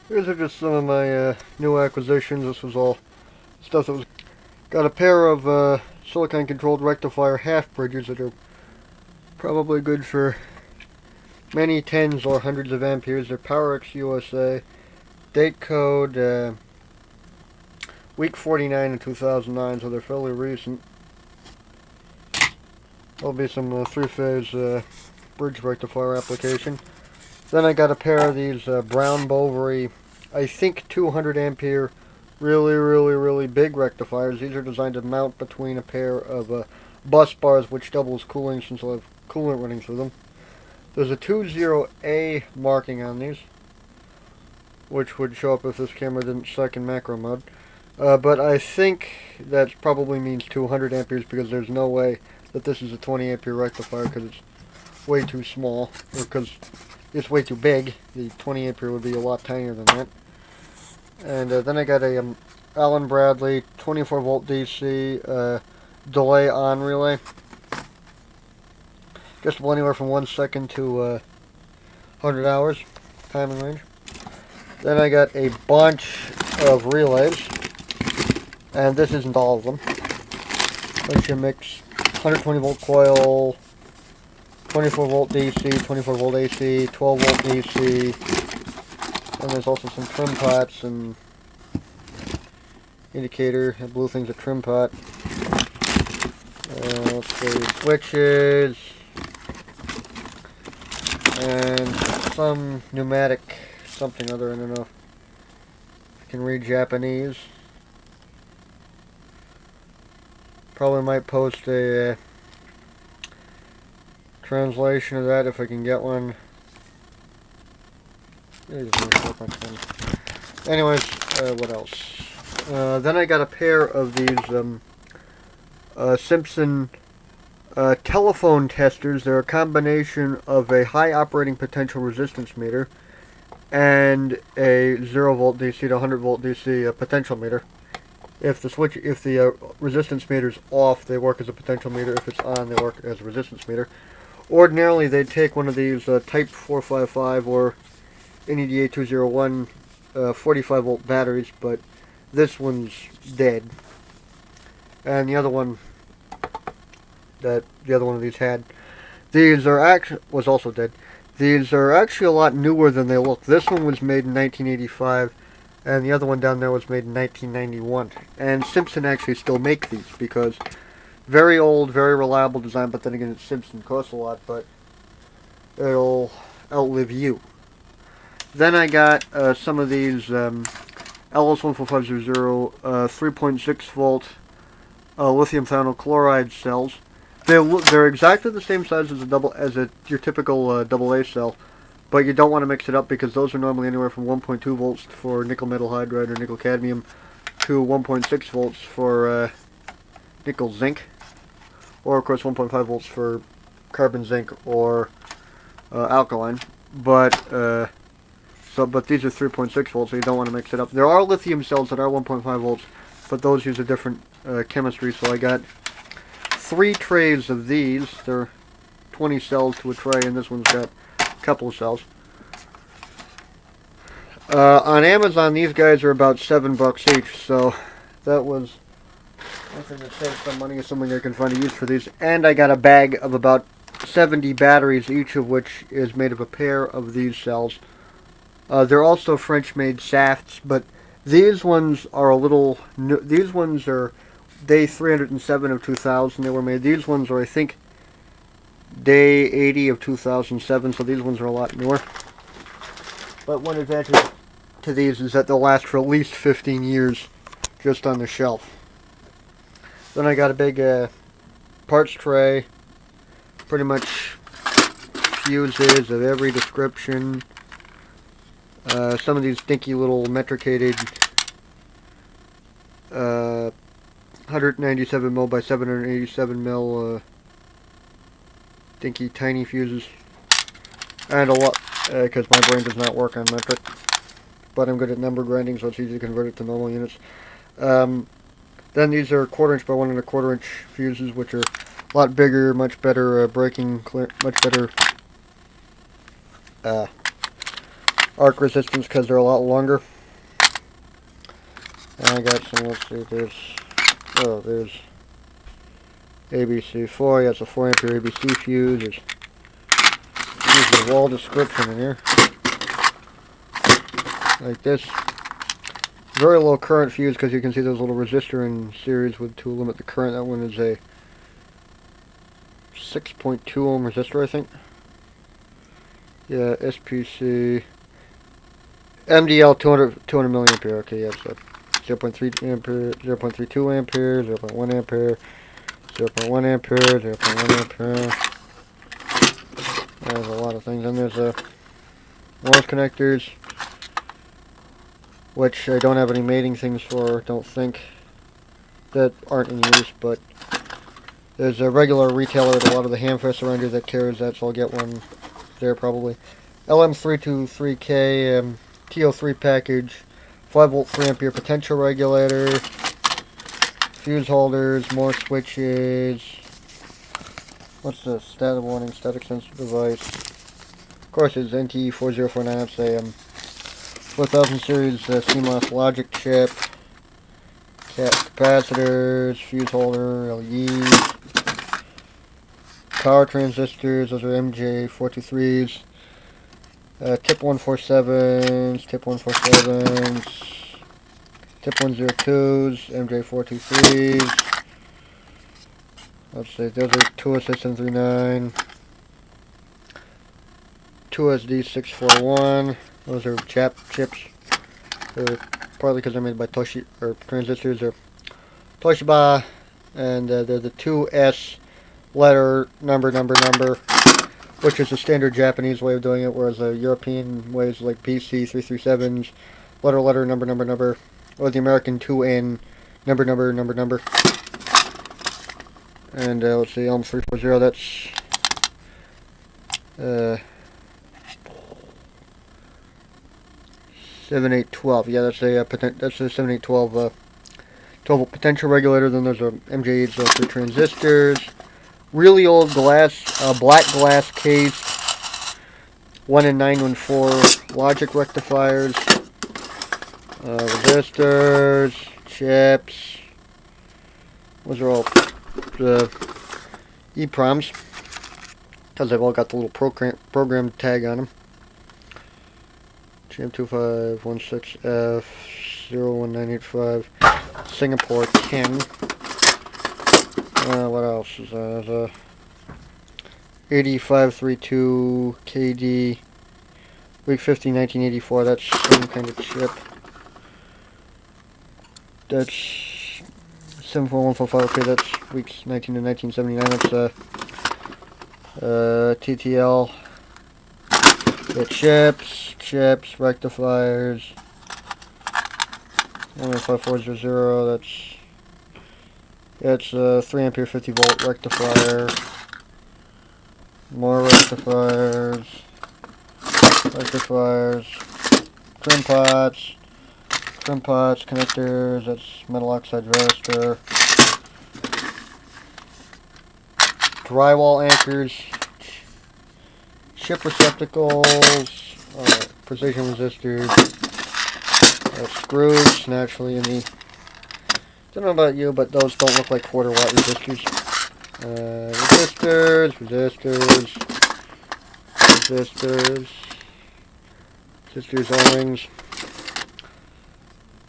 These are just some of my new acquisitions. This was all stuff that was... Got a pair of silicon controlled rectifier half bridges that are probably good for many tens or hundreds of amperes. They're PowerX USA. Date code week 49 in 2009, so they're fairly recent. There'll be some three-phase bridge rectifier application. Then I got a pair of these Brown Bovary, I think 200 ampere, really big rectifiers. These are designed to mount between a pair of bus bars, which doubles cooling since I'll have coolant running through them. There's a 20A marking on these, which would show up if this camera didn't suck in macro mode. But I think that probably means 200 amperes because there's no way that this is a 20 ampere rectifier because it's way too small, or because it's way too big. The 20 ampere would be a lot tinier than that. And then I got a Allen Bradley 24 volt DC delay on relay. Just anywhere from 1 second to 100 hours timing range. Then I got a bunch of relays, and this isn't all of them. Bunch of mix 120 volt coil, 24 volt DC, 24 volt AC, 12 volt DC, and there's also some trim pots and indicator. The blue thing's a trim pot. Let's see, switches, and some pneumatic something other. I don't know if I can read Japanese. Probably might post a translation of that if I can get one. Anyways, what else? Then I got a pair of these Simpson telephone testers. They're a combination of a high operating potential resistance meter and a 0 volt DC to 100 volt DC potential meter. If the resistance meter is off, they work as a potential meter. If it's on, they work as a resistance meter. Ordinarily, they'd take one of these Type 455 or NEDA 201 45 volt batteries, but this one's dead. And the other one of these had, was also dead. These are actually a lot newer than they look. This one was made in 1985. And the other one down there was made in 1991. And Simpson actually still make these because very old, very reliable design. But then again, it's Simpson, costs a lot, but it'll outlive you. Then I got some of these LS14500 3.6 volt lithium thionyl chloride cells. They're exactly the same size as your typical AA cell. But you don't want to mix it up because those are normally anywhere from 1.2 volts for nickel metal hydride or nickel cadmium to 1.6 volts for nickel zinc, or of course 1.5 volts for carbon zinc or alkaline. But these are 3.6 volts, so you don't want to mix it up. There are lithium cells that are 1.5 volts, but those use a different chemistry. So I got 3 trays of these. They're 20 cells to a tray, and this one's got couple of cells. On Amazon, these guys are about $7 each, so that was something to save some money, assuming I can find a use for these. And I got a bag of about 70 batteries, each of which is made of a pair of these cells. They're also French-made shafts, but these ones are a little new. These ones are day 307 of 2000 they were made. These ones are, I think, day 80 of 2007, so these ones are a lot newer. But one advantage to these is that they'll last for at least 15 years just on the shelf. Then I got a big parts tray, pretty much fuses of every description. Some of these dinky little metricated 197 mil by 787 mil dinky tiny fuses, and a lot because my brain does not work on metric, but I'm good at number grinding, so it's easy to convert it to normal units. Then these are 1/4 inch by 1 1/4 inch fuses, which are a lot bigger, much better braking, much better arc resistance because they're a lot longer. And I got some, let's see, there's ABC4, yeah, it's a 4 ampere ABC fuse. There's a wall description in here. Like this. Very low current fuse because you can see there's a little resistor in series with to limit the current. That one is a 6.2 ohm resistor, I think. Yeah, SPC. MDL 200 milliampere. Okay, yeah, so 0.3 ampere, 0.32 ampere, 0.1 ampere, 0.1 ampere, 0.1 ampere. There's a lot of things. And there's Morse connectors, which I don't have any mating things for, don't think, that aren't in use, but there's a regular retailer at a lot of the Hamfest around here that carries that, so I'll get one there probably. LM323K TO3 package, 5 volt 3 ampere potential regulator, fuse holders, more switches. What's the static warning, static sensor device? Of course, it's NTE4049. That's a 4000 series CMOS logic chip, capacitors, fuse holder, LEDs, power transistors. Those are MJ423s. Tip 147s, tip 147s, tip 102s, MJ423s. Let's see, those are 2S739, 2SD641. Those are chips. They're partly because they're made by transistors or Toshiba, and they're the 2S letter number, which is the standard Japanese way of doing it, whereas the European ways like PC337s, letter, number, or the American 2N, number. And let's see, ELM340, that's 7812. Yeah, that's a 7812 12 volt potential regulator. Then there's a MJ803 transistors. Really old glass, black glass case, 1N914 logic rectifiers, resistors, chips. Those are all the EPROMs because they've all got the little program tag on them. GM2516F01985, Singapore 10. What else is that? There's a 8532 KD, week 50, 1984. That's some kind of chip. That's 74145. Okay, that's weeks 19 to 1979. That's TTL. The chips, rectifiers. 15400. It's a 3 ampere 50 volt rectifier. More rectifiers, trim pots, connectors. That's metal oxide resistor. Drywall anchors, chip receptacles, precision resistors, screws. Naturally, in the, don't know about you, but those don't look like quarter watt resistors. Resistors, O-rings.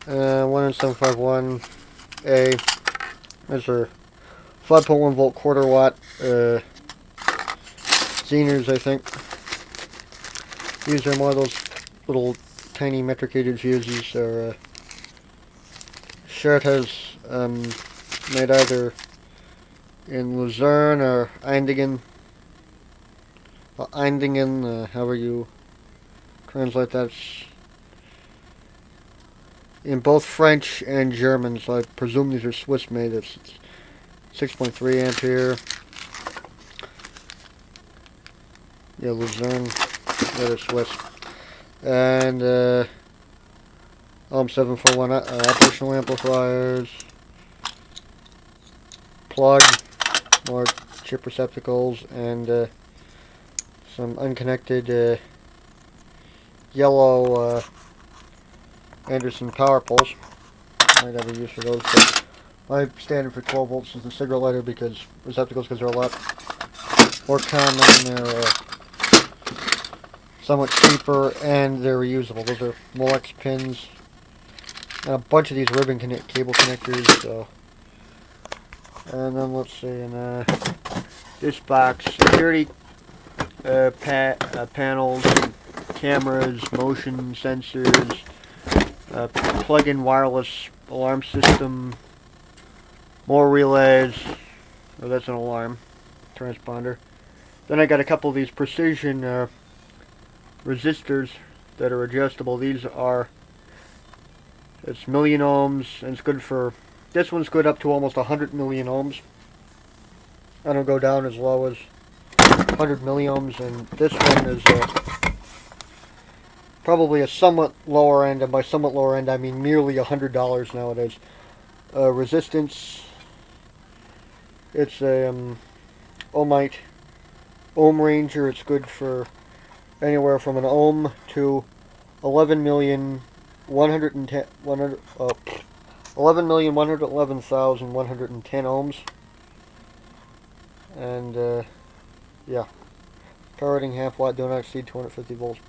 1N751A. Those are 5.1 volt quarter watt Zeners, I think. These are more of those little tiny metric gated fuses. Or sure, it has made either in Luzern or Eindingen, however you translate that. It's in both French and German, so I presume these are Swiss made. It's 6.3 ampere. Yeah, Luzern, they're Swiss. And ELM741 operational amplifiers. Plug, more chip receptacles, and some unconnected yellow Anderson power poles. Might have a use for those, but my standard for 12 volts is the cigarette lighter because receptacles, because they're a lot more common, they're somewhat cheaper, and they're reusable. Those are Molex pins and a bunch of these ribbon cable connectors. So, and then let's see, in this box, security panels, cameras, motion sensors, plug-in wireless alarm system, more relays, oh, that's an alarm transponder. Then I got a couple of these precision resistors that are adjustable. These are, it's million ohms, and it's good for, this one's good up to almost 100 million ohms. I don't go down as low as 100 milliohms, and this one is probably a somewhat lower end, and by somewhat lower end I mean nearly $100 nowadays. Resistance, it's a ohmite ohm ranger. It's good for anywhere from an ohm to 11,111,110 ohms. And yeah, power rating half watt, do not exceed 250 volts.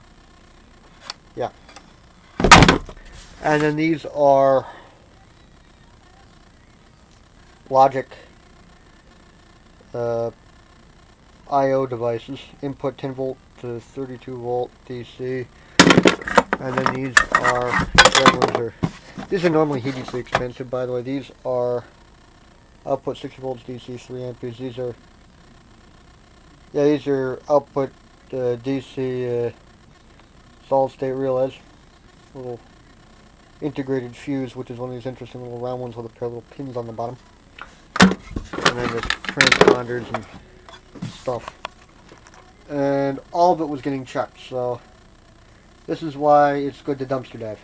Yeah. And then these are logic I/O devices. Input 10 volt to 32 volt DC. And then these are, these are normally hideously expensive, by the way. These are output 60 volts DC, 3 amperes. These are, yeah, these are output DC solid state relays. Little integrated fuse, which is one of these interesting little round ones with a pair of little pins on the bottom. And then the transponders and stuff. And all of it was getting checked, so this is why it's good to dumpster dive.